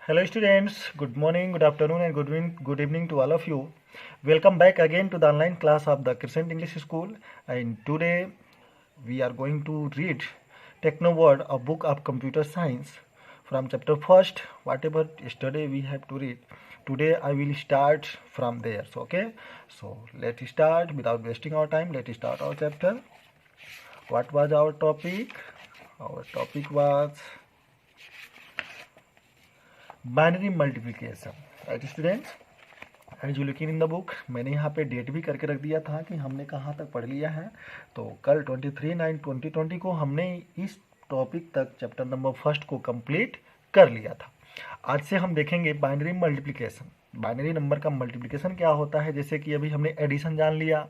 Hello students, good morning, good afternoon and good evening to all of you. Welcome back again to the online class of the Crescent English School, and today we are going to read Techno Word, a book of computer science from chapter first. Whatever yesterday we have to read, today I will start from there. So, okay, so let's start without wasting our time. Let's start our chapter. What was our topic? Our topic was binary multiplication. Right students, as you looking in the book, मैंने यहाँ पे date भी करके रख दिया था कि हमने कहाँ तक पढ़ लिया है. तो कल 23/9/2020 को हमने इस टॉपिक तक चैप्टर नंबर फर्स्ट को कंप्लीट कर लिया था. आज से हम देखेंगे बाइनरी मल्टीप्लिकेशन. बाइनरी नंबर का मल्टीप्लिकेशन क्या होता है, जैसे कि अभी हमने एडिशन जान लिया,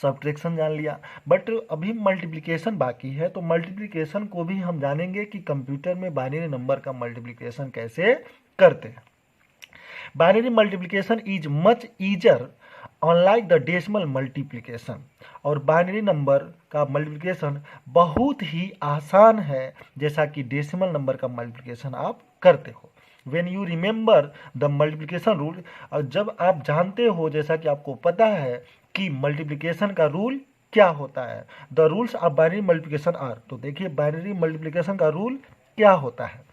सब्ट्रैक्शन जान लिया, बट अभी मल्टीप्लिकेशन बाकी है. तो मल्टीप्लिकेशन को भी हम जानेंगे कि कंप्यूटर में बाइनरी नंबर का मल्टीप्लिकेशन कैसे करते हैं. Binary multiplication is much easier unlike the decimal multiplication. और बाइनरी नंबर का मल्टीप्लिकेशन बहुत ही आसान है, जैसा कि डेसिमल नंबर का मल्टीप्लिकेशन आप करते हो. When you remember the multiplication rule, और जब आप जानते हो, जैसा कि आपको पता है कि मल्टीप्लिकेशन का रूल क्या होता है. The rules of binary multiplication are. तो देखिए बाइनरी मल्टीप्लिकेशन का रूल क्या होता है.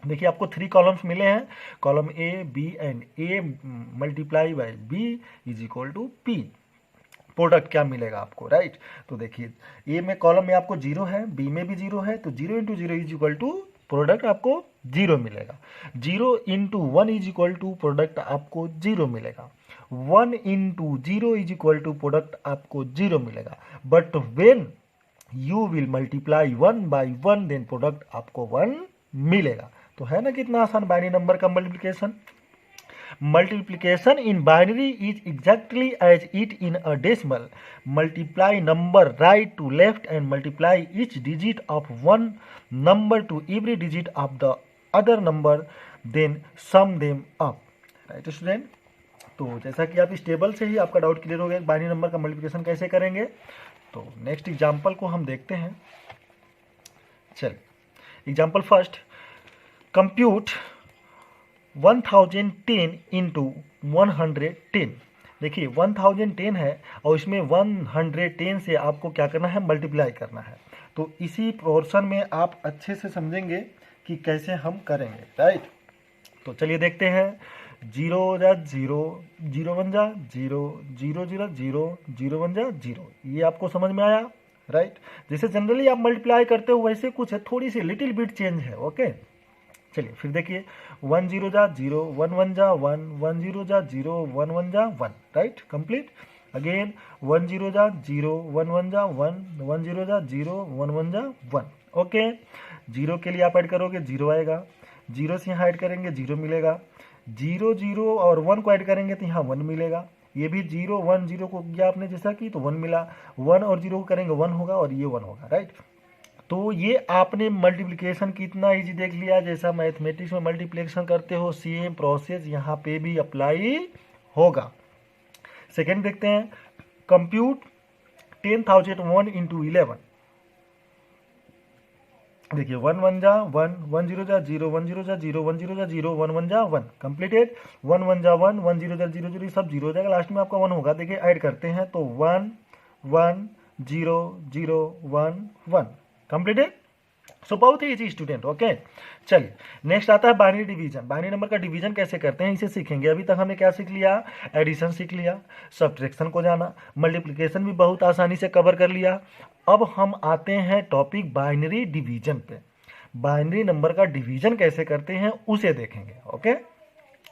देखिए आपको 3 कॉलम्स मिले हैं, column A, B and A multiply by B is equal to P. Product क्या मिलेगा आपको, राइट. तो देखिए ए में कॉलम में आपको 0 है, बी में भी 0 है, तो 0 into 0 is equal to product आपको 0 मिलेगा. 0 into 1 is equal to product आपको 0 मिलेगा. 1 into 0 is equal to product आपको 0 मिलेगा. But when you will multiply 1 by 1 then product आपको 1 मिलेगा. तो है ना कितना आसान बाइनरी नंबर का multiplication. Multiplication in binary is exactly as it in a decimal. Multiply number right to left and multiply each digit of one number to every digit of the other number then sum them up. Right student, तो जैसा कि आप इस table से ही आपका doubt clear हो गया binary number का मल्टीप्लिकेशन कैसे करेंगे. तो नेक्स्ट एग्जाम्पल को हम देखते हैं. चलिए एग्जाम्पल फर्स्ट, कंप्यूट 1010 इंटू 110. देखिए 1010 है और इसमें 110 से आपको क्या करना है, मल्टीप्लाई करना है. तो इसी पोर्शन में आप अच्छे से समझेंगे कि कैसे हम करेंगे, राइट. तो चलिए देखते हैं. 0 जा 0, 0 1 जा 0, 0 0 0, 0 1 जा 0. ये आपको समझ में आया, राइट. जैसे जनरली आप मल्टीप्लाई करते हो वैसे कुछ है, थोड़ी सी लिटिल बिट चेंज है. ओके चलिए फिर देखिए 1 0 जा 0, 1 1 जा 1, 1 0 जा 0, 1 1 जा 1, राइट. कंप्लीट. अगेन 1 0 जा 0, 1 1 जा 1, 1 0 जा 0, 1 1 जा 1. ओके, 0 के लिए आप ऐड करोगे 0 आएगा, 0 से यहाँ ऐड करेंगे 0 मिलेगा, 0 0 और 1 को ऐड करेंगे तो यहाँ 1 मिलेगा. ये भी 0 1 0 को किया आपने जैसा कि, तो 1 मिला. 1 और 0 को करेंगे 1 होगा और ये 1 होगा, राइट. तो ये आपने मल्टीप्लिकेशन कितना इजी देख लिया. जैसा मैथमेटिक्स में मल्टीप्लिकेशन करते हो सेम प्रोसेस यहाँ पे भी अप्लाई होगा. सेकेंड देखते हैं, कंप्यूट 10,001 इंटू 11. देखिए 1 1 जा 1, 1 0 जा 0, 1 0 जा 0, 1 0 जा 0, 1 1 जा 1. कंप्लीटेड. 1 1 जा 1, 1 0 जा 0 0, सब 0 हो जाएगा, लास्ट में आपका 1 होगा. देखिए ऐड करते हैं तो 1 1 0 0 1 1. कंप्लीटेड. सो बहुत ही इजी स्टूडेंट. ओके चलिए नेक्स्ट आता है बाइनरी डिवीजन. बाइनरी नंबर का डिवीजन कैसे करते हैं इसे सीखेंगे. अभी तक हमने क्या सीख लिया, एडिशन सीख लिया, सब्ट्रैक्शन को जाना, मल्टीप्लिकेशन भी बहुत आसानी से कवर कर लिया. अब हम आते हैं टॉपिक बाइनरी डिवीजन पे. बाइनरी नंबर का डिवीजन कैसे करते हैं उसे देखेंगे. ओके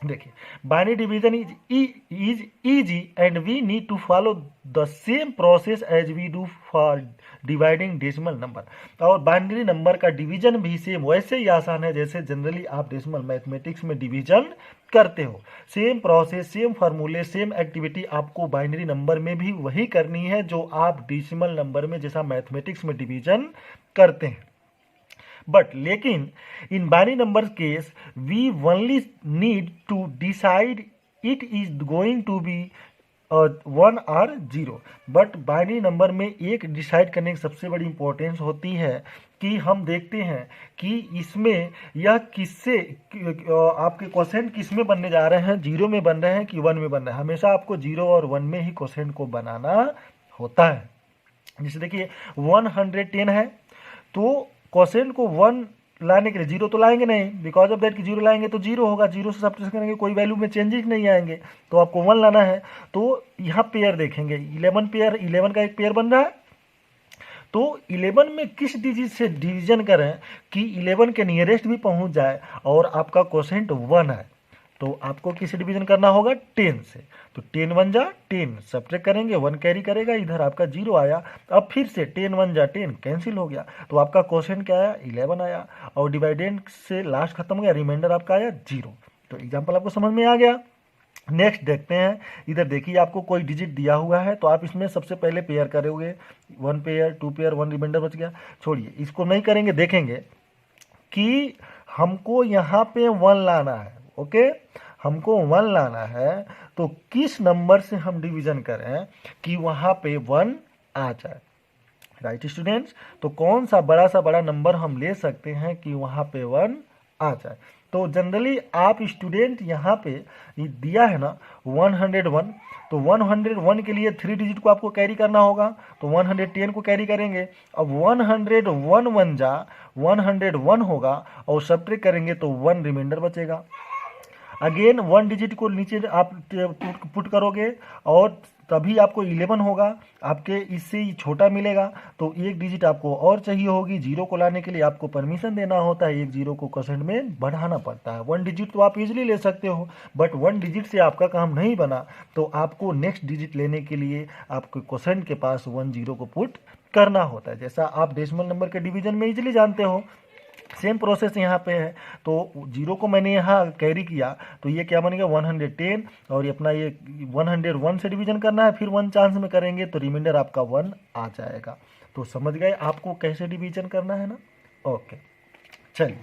देखिए binary division is easy and we need to follow the same process as we do for dividing decimal number. और बाइनरी नंबर का डिवीजन भी सेम वैसे ही आसान है जैसे जनरली आप डेसिमल मैथमेटिक्स में डिवीजन करते हो. सेम प्रोसेस, सेम फार्मूले, सेम एक्टिविटी आपको बाइनरी नंबर में भी वही करनी है जो आप डेसिमल नंबर में जैसा मैथमेटिक्स में डिवीजन करते हैं. बट लेकिन in binary number case we only need to decide it is going to be और 1 और 0। बट बाइनरी नंबर में एक डिसाइड करने की सबसे बड़ी इंपॉर्टेंस होती है कि हम देखते हैं कि इसमें यह किससे आपके क्वेश्चन किस में बनने जा रहे हैं, 0 में बन रहे हैं कि 1 में बन रहे हैं। हमेशा आपको 0 और 1 में ही क्वेश्चन को बनाना होता है। जैसे देखिए 110 है, तो क्वेश्चन को 1 लाने के लिए 0 तो लाएंगे नहीं, बिकॉज ऑफ दैट कि 0 लाएंगे तो 0 होगा, 0 से सब्ट्रैक्ट करेंगे कोई वैल्यू में चेंजेस नहीं आएंगे, तो आपको 1 लाना है। तो यहाँ पेयर देखेंगे, 11 पेयर, 11 का एक पेयर बन रहा है। तो 11 में किस डिजिट से डिवीजन करें कि 11 के नियरेस्ट भी पहुंच जाए और आपका क्वोशेंट 1 है, तो आपको किस डिवीजन करना होगा, 10 से। तो 10 1 जा 10, सब्ट्रैक्ट करेंगे, 1 कैरी करेगा, इधर आपका 0 आया। अब फिर से 10 1 जा 10 कैंसिल हो गया, तो आपका क्वोशेंट क्या आया, 11 आया, और डिवाइडेंड से लास्ट खत्म हो गया, रिमाइंडर आपका आया 0। तो एग्जाम्पल आपको समझ में आ गया। नेक्स्ट देखते हैं, इधर देखिए आपको कोई डिजिट दिया हुआ है, तो आप इसमें सबसे पहले पेयर करोगे, 1 पेयर 2 पेयर, 1 रिमाइंडर बच गया। छोड़िए इसको नहीं करेंगे, देखेंगे कि हमको यहाँ पे 1 लाना है। ओके, हमको 1 लाना है, तो किस नंबर से हम डिवीजन करें कि वहाँ पे 1 आ जाए। राइट स्टूडेंट्स, तो कौन सा बड़ा नंबर हम ले सकते हैं कि वहाँ पे 1 आ जाए। तो जनरली आप स्टूडेंट यहाँ पे दिया है ना 101, तो 101 के लिए 3 डिजिट को आपको कैरी करना होगा, तो 110 को कैरी करेंगे। अब 101 1 जा 101 होगा, और सब्ट्रैक्ट करेंगे तो 1 रिमाइंडर बचेगा। अगेन 1 डिजिट को नीचे आप पुट करोगे, और तभी आपको 11 होगा, आपके इससे ही छोटा मिलेगा, तो एक डिजिट आपको और चाहिए होगी। 0 को लाने के लिए आपको परमिशन देना होता है, एक 0 को क्वोशेंट में बढ़ाना पड़ता है। 1 डिजिट तो आप इजीली ले सकते हो, बट 1 डिजिट से आपका काम नहीं बना, तो आपको नेक्स्ट डिजिट लेने के लिए आपको क्वोशेंट के पास 1 0 को पुट करना होता है। जैसा आप डेसिमल नंबर के डिवीजन में इजीली जानते हो, सेम प्रोसेस यहाँ पे है। तो 0 को मैंने यहाँ कैरी किया, तो ये क्या बनेगा 110, और ये अपना ये 101 से डिवीजन करना है, फिर 1 चांस में करेंगे तो रिमाइंडर आपका 1 आ जाएगा। तो समझ गए आपको कैसे डिवीजन करना है ना। ओके, चलिए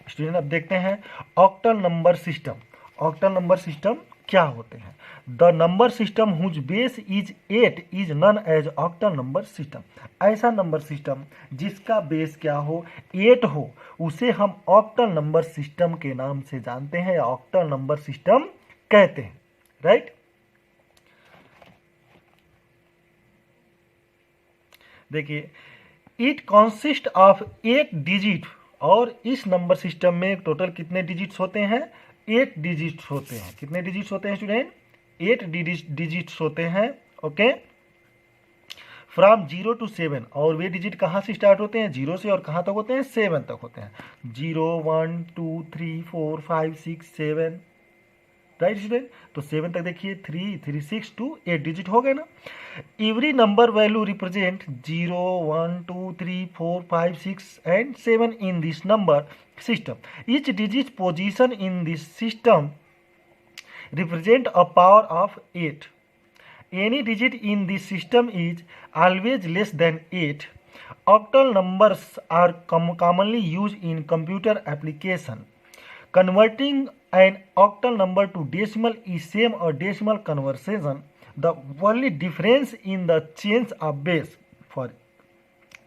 स्टूडेंट अब देखते हैं octal number system. Octal number system क्या होते हैं। The number system whose base is 8 is known as octal number system. ऐसा नंबर सिस्टम जिसका बेस क्या हो, 8 हो, उसे हम ऑक्टल नंबर सिस्टम के नाम से जानते हैं, या ऑक्टल नंबर सिस्टम कहते हैं। राइट, देखिए इट कंसिस्ट ऑफ 8 डिजिट, और इस नंबर सिस्टम में टोटल कितने डिजिट्स होते हैं, 8 डिजिट्स होते हैं। कितने डिजिट्स होते हैं स्टूडेंट, 8 डिजिट्स होते हैं। ओके, फ्रॉम 0 to 7, और वे डिजिट कहाँ से स्टार्ट होते हैं, 0 से, और कहाँ तक होते हैं, 7 तक होते हैं। 0 1 2 3 4 5 6 7, राइट स्टूडेंट। तो 7 तक देखिए, 3 3 6 2 8 डिजिट हो गए ना। Every number value represent 0 1 2 3 4 5 6 and 7 in this number system. Each digit position in this system represent a power of 8. Any digit in this system is always less than 8. Octal numbers are commonly used in computer application. Converting an octal number to decimal is same a decimal conversion. The only difference in the change of base. For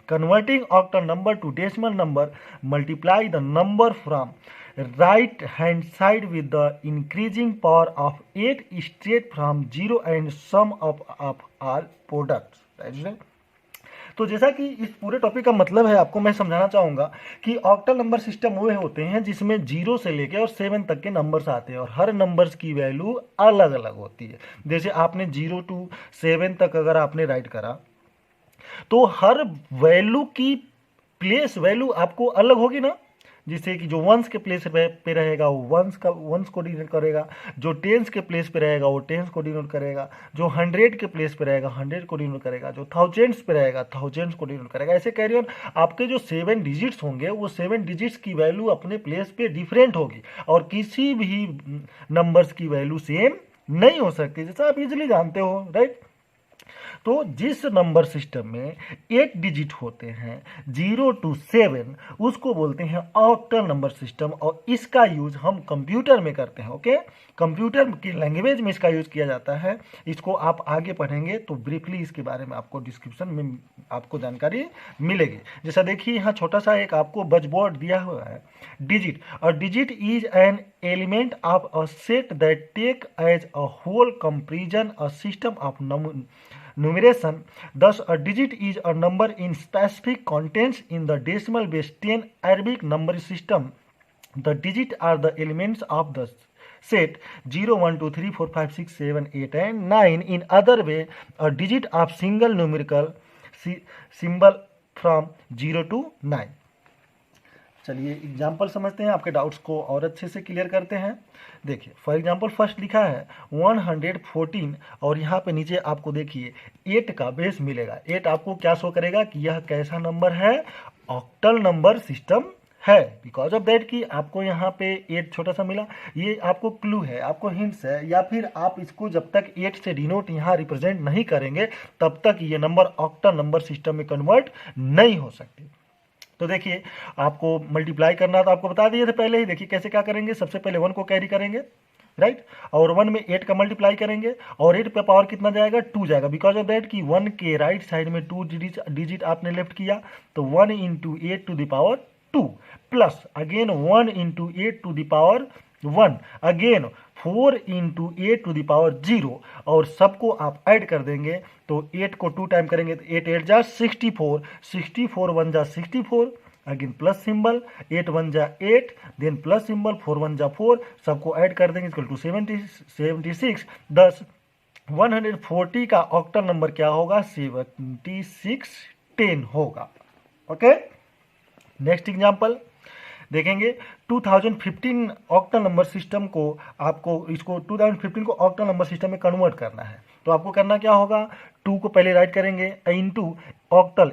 converting octal number to decimal number, multiply the number from right hand side with the increasing power of 8 straight from 0 and sum of all products. Right? तो जैसा कि इस पूरे topic का मतलब है, आपको मैं समझाना चाहूँगा कि ऑक्टल नंबर सिस्टम वो होते हैं जिसमें 0 से लेके और 7 तक के नंबर्स आते हैं, और हर नंबर्स की वैल्यू अलग अलग होती है। जैसे आपने 0 to 7 तक अगर आपने राइट करा, तो हर वैल्यू की प्लेस वैल्यू आपको अलग होगी ना। जिससे कि जो वंस के प्लेस पे रहेगा वो वंस को डिनोट करेगा, जो टेंस के प्लेस पे रहेगा वो टेंस को डिनोट करेगा, जो 100 के प्लेस पे रहेगा 100 को डिनोट करेगा, जो थाउजेंड्स पे रहेगा थाउजेंड्स को डिनोट करेगा। ऐसे कैरी ऑन, आपके जो 7 डिजिट्स होंगे वो 7 डिजिट्स की वैल्यू अपने प्लेस पे डिफरेंट होगी, और किसी भी नंबर्स की वैल्यू सेम नहीं हो सकती, जैसा आप इजिली जानते हो। राइट, तो जिस नंबर सिस्टम में 8 डिजिट होते हैं 0 to 7, उसको बोलते हैं ऑक्टल नंबर सिस्टम, और इसका यूज हम कंप्यूटर में करते हैं। ओके, कंप्यूटर की लैंग्वेज में इसका यूज किया जाता है। इसको आप आगे पढ़ेंगे तो ब्रीफली इसके बारे में आपको डिस्क्रिप्शन में आपको जानकारी मिलेगी। जैसा देखिए यहाँ छोटा सा एक आपको बजबोर्ड दिया हुआ है, डिजिट। और digit is an element of a set that take as a whole comparison a system of numeration. Thus, a digit is a number in specific contents in the decimal base 10 Arabic number system. The digits are the elements of the set 0, 1, 2, 3, 4, 5, 6, 7, 8 and 9. In other way, a digit of single numerical symbol from 0 to 9. चलिए example समझते हैं, आपके doubts को और अच्छे से clear करते हैं। देखिए फॉर एग्जाम्पल फर्स्ट लिखा है 114, और यहाँ पे नीचे आपको देखिए 8 का बेस मिलेगा। 8 आपको क्या शो करेगा कि यह कैसा नंबर है, ऑक्टल नंबर सिस्टम है। बिकॉज ऑफ दैट कि आपको यहाँ पे 8 छोटा सा मिला, ये आपको क्लू है, आपको हिंट्स है, या फिर आप इसको जब तक 8 से डिनोट यहाँ रिप्रेजेंट नहीं करेंगे तब तक ये नंबर ऑक्टल नंबर सिस्टम में कन्वर्ट नहीं हो सकते। तो देखिए आपको मल्टीप्लाई करना तो आपको बता दिए थे पहले ही। देखिए कैसे क्या करेंगे, सबसे पहले 1 को कैरी करेंगे, राइट, और 1 में 8 का मल्टीप्लाई करेंगे, और 8 पे पावर कितना जाएगा, 2 जाएगा। बिकॉज ऑफ दैट कि 1 के राइट साइड में 2 डिजिट आपने लेफ्ट किया, तो 1 into 8 to the power 2 plus again 1 into 8 to the power 1 again 4 into 8 to the power 0, और सबको आप ऐड कर देंगे तो 8 को 2 टाइम करेंगे तो 8 8 जा 64, 64 1 जा 64, अगेन प्लस सिंबल, 8 1 जा 8, देन प्लस सिंबल, 4 1 जा 4, सबको ऐड कर देंगे इक्वल टू 76। दस 140 का ऑक्टल नंबर क्या होगा, 7610 होगा। ओके, नेक्स्ट एग्जांपल देखेंगे 2015 ऑक्टल नंबर सिस्टम को, आपको इसको 2015 को ऑक्टल नंबर सिस्टम में कन्वर्ट करना है। तो आपको करना क्या होगा, 2 को पहले राइट करेंगे इनटू ऑक्टल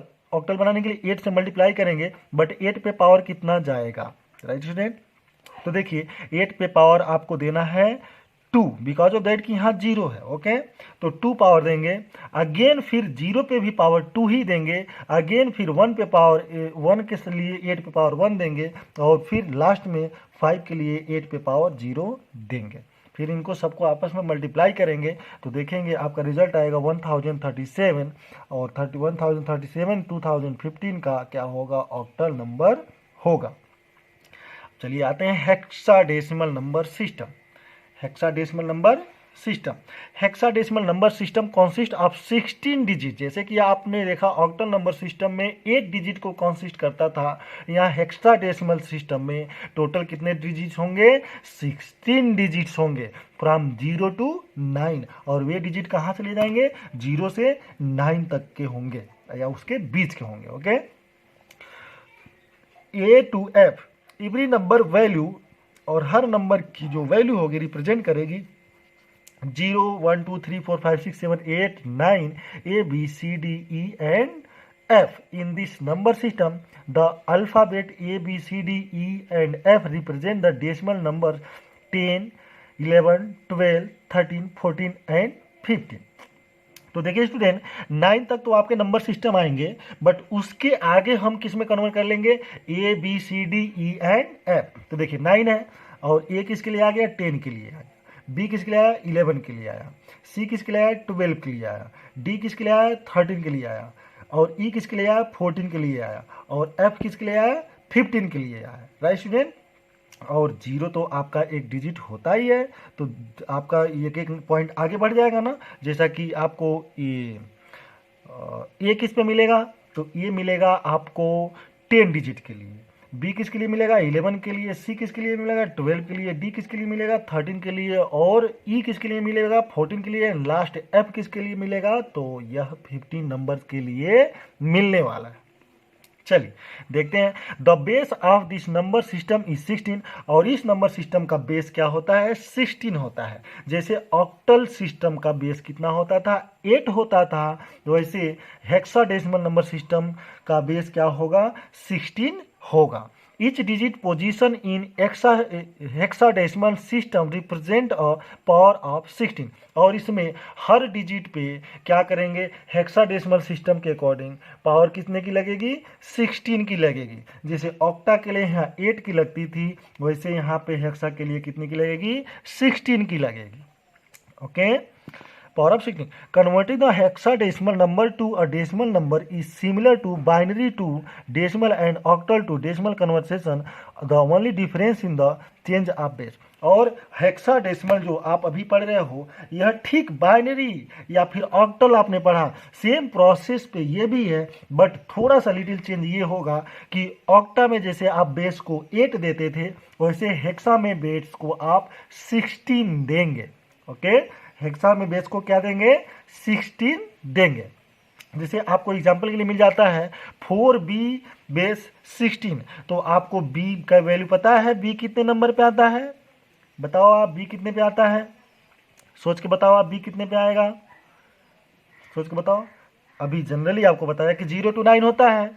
बनाने के लिए 8 से मल्टीप्लाई करेंगे, बट 8 पे पावर कितना जाएगा, राइट स्टूडेंट। तो देखिए 8 पे पावर आपको देना है 2, बिकॉज ऑफ दैट कि यहाँ 0 है। ओके, तो 2 पावर देंगे, अगेन फिर 0 पे भी पावर 2 ही देंगे, अगेन फिर 1 पे पावर 1 के लिए 8 पे पावर 1 देंगे, और फिर लास्ट में 5 के लिए 8 पे पावर 0 देंगे। फिर इनको सबको आपस में मल्टीप्लाई करेंगे तो देखेंगे आपका रिजल्ट आएगा 1037, और 1037 2015 का क्या होगा, ऑक्टल नंबर होगा। चलिए आते हैं hexadecimal number system. Hexadecimal number system, hexadecimal number system consist of 16 digit. जैसे कि आपने देखा ऑक्टल नंबर सिस्टम में 8 डिजिट को कॉन्सिस्ट करता था, यहाँ हेक्साडेसिमल सिस्टम में टोटल कितने डिजिट्स होंगे, 16 डिजिट्स होंगे फ्रॉम 0 to 9, और वे डिजिट कहाँ से ले जाएंगे, 0 से 9 तक के होंगे या उसके बीच के होंगे। Okay, A to F every number value, और हर नंबर की जो वैल्यू होगी रिप्रेजेंट करेगी 0 1 2 3 4 5 6 7 8 9 A B C D E and F. In this number system, the alphabet A B C D E and F represent the decimal numbers 10, 11, 12, 13, 14 and 15. तो देखिए student 9 तक तो आपके नंबर सिस्टम आएंगे, बट उसके आगे हम किस में कन्वर्ट कर लेंगे, A B C D E and F। तो देखिए 9 है, और A किसके लिए आ गया, 10 के लिए आ गया, B किसके लिए आया, 11 के लिए आया, C किसके लिए आया, 12 के लिए आया, D किसके लिए आया, 13 के लिए आया, और E किसके लिए आया, 14 के लिए आया, और F किसके लिए आया, 15 के लिए आया। राइट स्टूडेंट, और 0 तो आपका एक डिजिट होता ही है, तो आपका एक एक पॉइंट आगे बढ़ जाएगा ना। जैसा कि आपको ये किस पे मिलेगा, तो ये मिलेगा आपको 10 डिजिट के लिए, B किसके लिए मिलेगा, 11 के लिए, C किसके लिए मिलेगा, 12 के लिए, D किसके लिए मिलेगा, 13 के लिए, और E किसके लिए मिलेगा, 14 के लिए, लास्ट F किसके लिए मिलेगा, तो यह 15 नंबर के लिए मिलने वाला है। चलिए देखते हैं, the base of this number system is 16, और इस नंबर सिस्टम का बेस क्या होता है, 16 होता है। जैसे ऑक्टल सिस्टम का बेस कितना होता था, 8 होता था, तो वैसे हेक्साडेसिमल नंबर सिस्टम का बेस क्या होगा, 16 होगा। Each digit position in hexadecimal system represent a power of 16। और इसमें हर डिजिट पे क्या करेंगे, हेक्साडेसिमल सिस्टम के अकॉर्डिंग पावर कितने की लगेगी, 16 की लगेगी। जैसे ऑक्टा के लिए यहाँ 8 की लगती थी, वैसे यहाँ पे हेक्सा के लिए कितने की लगेगी, 16 की लगेगी। Okay, power of 16। Converting the hexadecimal number to a decimal number is similar to binary to decimal and octal to decimal conversion। The only difference in the change of base। और hexadecimal जो आप अभी पढ़ रहे हो, यह ठीक binary या फिर ऑक्टल आपने पढ़ा, सेम प्रोसेस पे ये भी है, बट थोड़ा सा लिटिल चेंज ये होगा कि ऑक्टा में जैसे आप बेस को 8 देते थे, वैसे हेक्सा में बेस को आप 16 देंगे। ओके, हेक्सा में बेस को क्या देंगे, 16 देंगे। जैसे आपको एग्जांपल के लिए मिल जाता है 4b बेस 16, तो आपको b का वैल्यू पता है, b कितने नंबर पे आता है, बताओ आप b कितने पे आता है, सोच के बताओ आप b कितने पे आएगा, सोच के बताओ। अभी जनरली आपको बताया कि 0 to 9 होता है,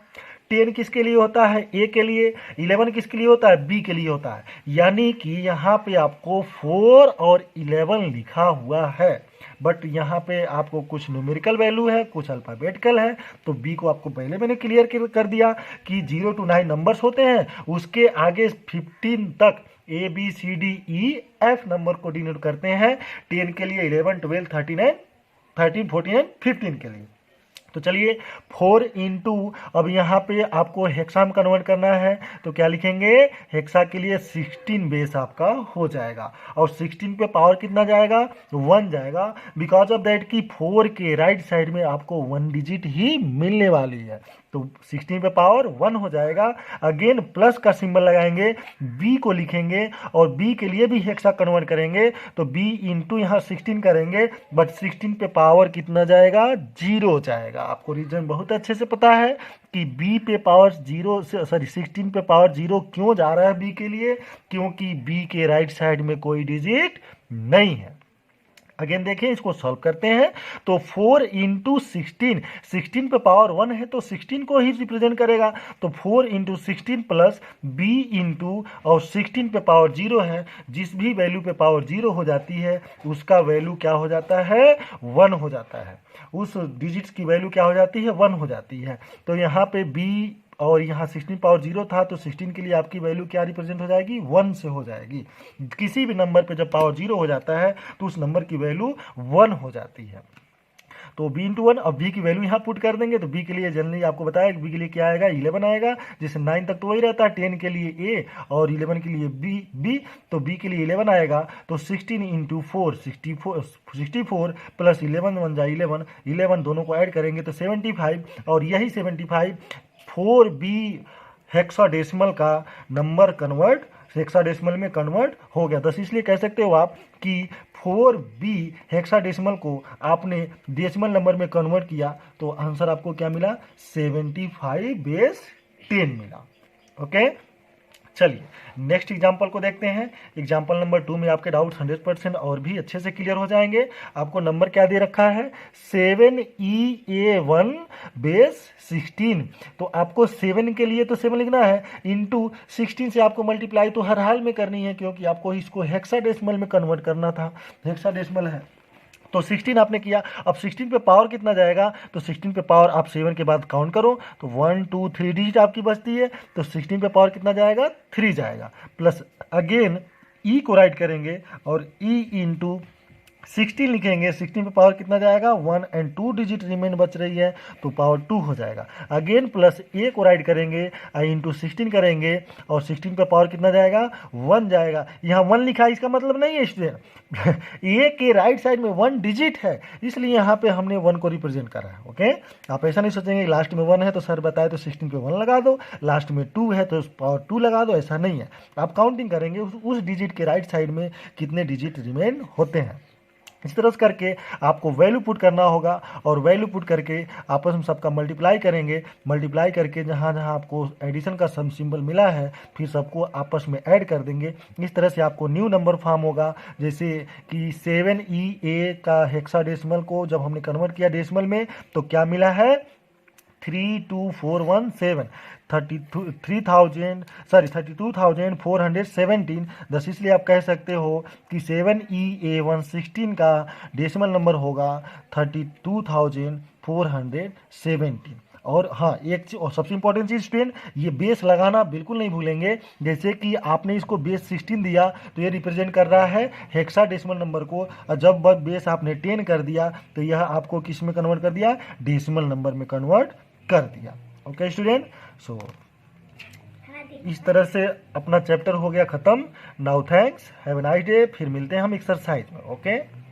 10 किसके लिए होता है, ए के लिए, 11 किसके लिए होता है, बी के लिए होता है। यानी कि यहाँ पे आपको 4 और 11 लिखा हुआ है, बट यहाँ पे आपको कुछ न्यूमेरिकल वैल्यू है, कुछ अल्फाबेटिकल है। तो बी को आपको पहले मैंने क्लियर कर दिया कि 0 to 9 नंबर्स होते हैं, उसके आगे 15 तक A B C D E F number को डिनोट करते हैं। 10 के लिए 11 12 13 14 15 के लिए। तो चलिए 4 इंटू, अब यहाँ पे आपको हेक्सा में कन्वर्ट करना है, तो क्या लिखेंगे, हेक्सा के लिए 16 बेस आपका हो जाएगा। और 16 पे पावर कितना जाएगा, 1 जाएगा, बिकॉज ऑफ दैट कि 4 के राइट साइड में आपको 1 डिजिट ही मिलने वाली है, तो 16 पे पावर 1 हो जाएगा। अगेन प्लस का सिंबल लगाएंगे, b को लिखेंगे और b के लिए भी हेक्सा कन्वर्ट करेंगे, तो b इंटू यहाँ 16 करेंगे, बट 16 पे पावर कितना जाएगा, 0 जाएगा। आपको रीजन बहुत अच्छे से पता है कि b पे पावर 0 से, सॉरी 16 पे पावर 0 क्यों जा रहा है b के लिए, क्योंकि b के राइट साइड में कोई डिजिट नहीं है। अगेन देखिए, इसको सॉल्व करते हैं, तो 4 इंटू 16 पे पावर 1 है तो 16 को ही रिप्रेजेंट करेगा, तो 4 इंटू 16 प्लस b इंटू, और 16 पे पावर 0 है, जिस भी वैल्यू पे पावर 0 हो जाती है उसका वैल्यू क्या हो जाता है, 1 हो जाता है, उस डिजिट्स की वैल्यू क्या हो जाती है, 1 हो जाती है। तो यहाँ पे b और यहाँ 16 पावर 0 था, तो 16 के लिए आपकी वैल्यू क्या रिप्रेजेंट हो जाएगी, 1 से हो जाएगी। किसी भी नंबर पे जब पावर 0 हो जाता है तो उस नंबर की वैल्यू 1 हो जाती है। तो b इंटू 1, अब b की वैल्यू यहाँ पुट कर देंगे, तो b के लिए जनरली आपको बताया कि b के लिए क्या आएगा, 11 आएगा, जैसे 9 तक तो वही रहता है, 10 के लिए a और 11 के लिए b, तो b के लिए 11 आएगा, तो 16 इंटू 4 64 प्लस 11 1 जा 11 दोनों को ऐड करेंगे तो 75, और यही 75 4b हेक्साडेसिमल का नंबर कन्वर्ट हेक्साडेसिमल में कन्वर्ट हो गया। बस इसलिए कह सकते हो आप कि 4b हेक्साडेसिमल को आपने डेसिमल नंबर में कन्वर्ट किया तो आंसर आपको क्या मिला, 75 बेस 10 मिला। ओके, चलिए नेक्स्ट एग्जांपल को देखते हैं। एग्जांपल नंबर 2 में आपके डाउट 100% और भी अच्छे से क्लियर हो जाएंगे। आपको नंबर क्या दे रखा है, 7EA1 बेस 16, तो आपको 7 के लिए तो 7 लिखना है, इंटू 16 से आपको मल्टीप्लाई तो हर हाल में करनी है, क्योंकि आपको इसको हेक्साडेसिमल में कन्वर्ट करना था, हेक्साडेसिमल है तो 16 आपने किया। अब 16 पे पावर कितना जाएगा, तो 16 पे पावर आप 7 के बाद काउंट करो तो 1 2 3 डिजिट आपकी बचती है, तो 16 पे पावर कितना जाएगा, 3 जाएगा, प्लस अगेन ई को राइट करेंगे और ई इंटू 16 लिखेंगे, 16 पे पावर कितना जाएगा, 1 एंड 2 डिजिट रिमेन बच रही है तो पावर 2 हो जाएगा। अगेन प्लस ए को राइट करेंगे, आई इंटू 16 करेंगे और 16 पे पावर कितना जाएगा, 1 जाएगा। यहाँ 1 लिखा है, इसका मतलब नहीं है स्टूडेंट ए के राइट साइड में 1 डिजिट है, इसलिए यहाँ पे हमने 1 को रिप्रेजेंट करा है। ओके, आप ऐसा नहीं सोचेंगे लास्ट में 1 है तो सर बताए तो 16 पे 1 लगा दो, लास्ट में 2 है तो पावर 2 लगा दो, ऐसा नहीं है। आप काउंटिंग करेंगे उस डिजिट के राइट साइड में कितने डिजिट रिमेन होते हैं। इस तरह से करके आपको वैल्यू पुट करना होगा और वैल्यू पुट करके आपस में सबका मल्टीप्लाई करेंगे, मल्टीप्लाई करके जहाँ जहाँ आपको एडिशन का सम सिंबल मिला है फिर सबको आपस में ऐड कर देंगे। इस तरह से आपको न्यू नंबर फॉर्म होगा, जैसे कि 7EA का हेक्साडेसिमल को जब हमने कन्वर्ट किया डेसिमल में तो क्या मिला है, 32,417 32,417 दस, इसलिए आप कह सकते हो कि 7EA116 का डेसिमल नंबर होगा 32,417। और हाँ, एक चीज और सबसे इंपॉर्टेंट चीज स्टूडेंट, ये बेस लगाना बिल्कुल नहीं भूलेंगे। जैसे कि आपने इसको बेस 16 दिया तो ये रिप्रेजेंट कर रहा है हेक्साडेसिमल नंबर को, और जब बेस आपने 10 कर दिया तो यह आपको किस में कन्वर्ट कर दिया, डेसिमल नंबर में कन्वर्ट कर दिया। ओके स्टूडेंट, सो इस तरह से अपना चैप्टर हो गया खत्म। Now thanks, have a nice day. फिर मिलते हैं हम एक्सरसाइज में। ओके।